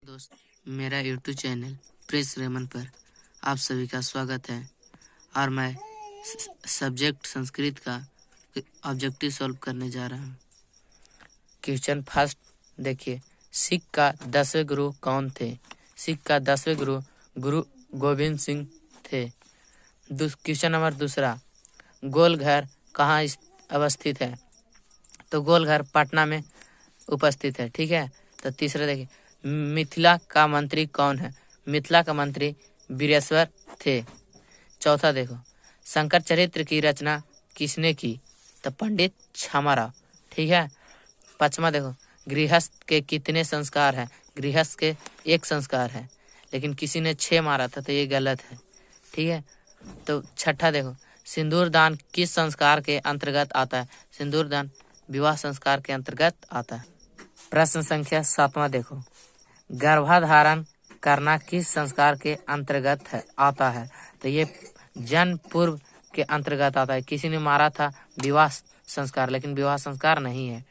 दोस्त, मेरा YouTube channel press Ramon पर आप सभी का स्वागत है। और मैं सब्जेक्ट संस्कृत का ऑब्जेक्टिव सॉल्व करने जा रहा हूँ। क्वेश्चन फर्स्ट देखिए, सिख का 10वें गुरु कौन थे? सिख का 10वें गुरु गुरु गोविंद सिंह थे। क्वेश्चन नंबर दूसरा, गोलघर कहाँ अवस्थित है? तो गोलघर पटना में उपस्थित है। ठीक है। तो तीसरा देखिए, मिथिला का मंत्री कौन है? मिथिला का मंत्री वीरेश्वर थे। चौथा देखो, शंकर चरित्र की रचना किसने की? तो पंडित छमाराव। ठीक है। पांचवा देखो, गृहस्थ के कितने संस्कार हैं? गृहस्थ के एक संस्कार है, लेकिन किसी ने 6 मारा था, तो ये गलत है। ठीक है। तो छठा देखो, सिंदूर दान किस संस्कार के अंतर्गत आता है? सिंदूर दान विवाह संस्कार के अंतर्गत आता है। प्रश्न संख्या 7वां देखो, गर्भाधारण करना किस संस्कार के अंतर्गत आता है? तो ये जन्म पूर्व के अंतर्गत आता है। किसी ने मारा था, विवाह संस्कार, लेकिन विवाह संस्कार नहीं है।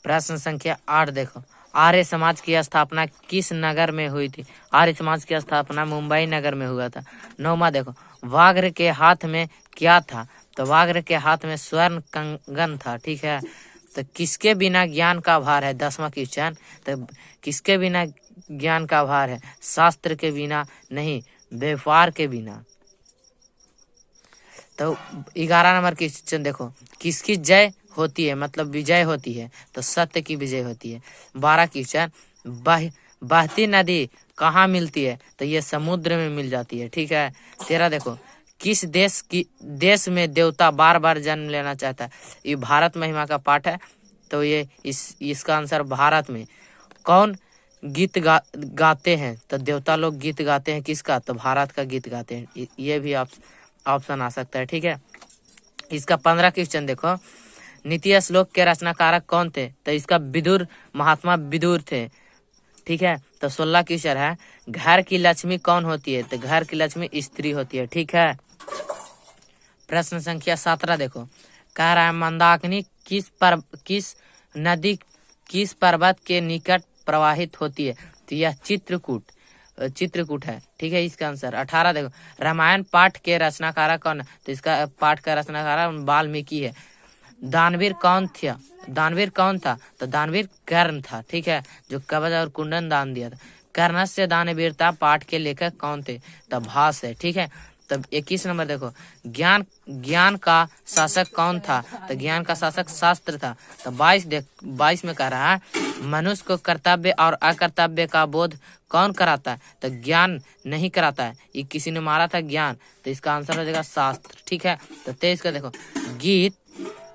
प्रश्न संख्या 8 देखो, आर्य समाज की स्थापना किस नगर में हुई थी? आर्य समाज की स्थापना मुंबई नगर में हुआ था। 9वां देखो, व्याघ्र के हाथ में क्या था? तो व्याघ्र के हाथ में स्वर्ण कंगन था। ठीक है। तो किसके बिना ज्ञान का भार है? 10वां क्वेश्चन, तो किसके बिना ज्ञान का भार है? शास्त्र के बिना नहीं, व्यापार के बिना। तो 11 नंबर क्वेश्चन देखो, किसकी जय होती है? मतलब विजय होती है, तो सत्य की विजय होती है। 12 क्वेश्चन, बहती नदी कहाँ मिलती है? तो ये समुद्र में मिल जाती है। ठीक है। 13 देखो, किस देश में देवता बार बार जन्म लेना चाहता है? ये भारत महिमा का पाठ है, तो ये इसका आंसर भारत में। कौन गीत गाते हैं? तो देवता लोग गीत गाते हैं किसका? तो भारत का गीत गाते हैं। ये भी ऑप्शन आ सकता है। ठीक है। इसका 15 क्वेश्चन देखो, नीति श्लोक के रचनाकारक कौन थे? तो इसका विदुर, महात्मा विदुर थे। ठीक है। तो 16 क्वेश्चन है, घर की लक्ष्मी कौन होती है? तो घर की लक्ष्मी स्त्री होती है। ठीक है। प्रश्न संख्या 17 देखो, कह रहा है मंदाकिनी किस नदी किस पर्वत के निकट प्रवाहित होती है? तो यह चित्रकूट है। ठीक है। इसका आंसर 18 देखो, रामायण पाठ के रचनाकारक कौन है? तो इसका पाठ का रचनाकार वाल्मीकि है। दानवीर कौन था? तो दानवीर कर्ण था। ठीक है। जो कवच और कुंडन दान दिया था। कर्णस्य दानवीरता पाठ के लेखक कौन थे? तो भास है। ठीक है। तब 21 नंबर देखो, ज्ञान का शासक कौन था? तो ज्ञान का शासक शास्त्र था। तो 22 में कह रहा है, मनुष्य को कर्तव्य और अकर्तव्य का बोध कौन कराता है? तो ज्ञान नहीं कराता है, ये किसी ने मारा था ज्ञान, तो इसका आंसर हो जाएगा शास्त्र। ठीक है। तो 23 का देखो, गीत,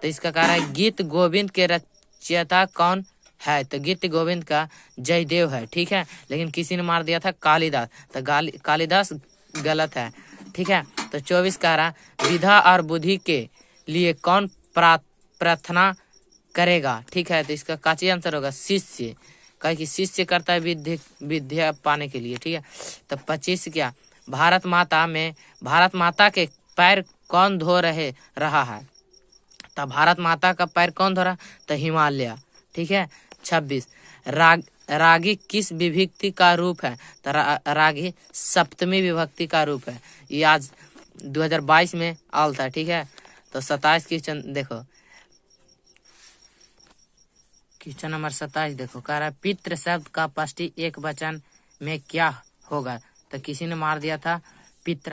तो इसका कह रहा है गीत गोविंद के रचयिता कौन है? तो गीत गोविंद का जयदेव है। ठीक है। लेकिन किसी ने मार दिया था कालिदास, तो कालिदास गलत है। ठीक है। तो 24 कह रहा, विधा और बुद्धि के लिए कौन प्रार्थना करेगा? ठीक है। तो इसका काची आंसर होगा शिष्य, कहे कि शिष्य करता है विद्या पाने के लिए। ठीक है। तो 25 क्या, भारत माता के पैर कौन धो रहा है? तो भारत माता का पैर कौन धो रहा? तो हिमालय। ठीक है। 26, रागी किस विभक्ति का रूप है? तो रागी सप्तमी विभक्ति का रूप है। ये आज 2022 में आल था। ठीक है। तो 27 क्वेश्चन देखो, क्वेश्चन नंबर 27 देखो, कह रहा है पितृ शब्द का पष्टी एक वचन में क्या होगा? तो किसी ने मार दिया था पितृ।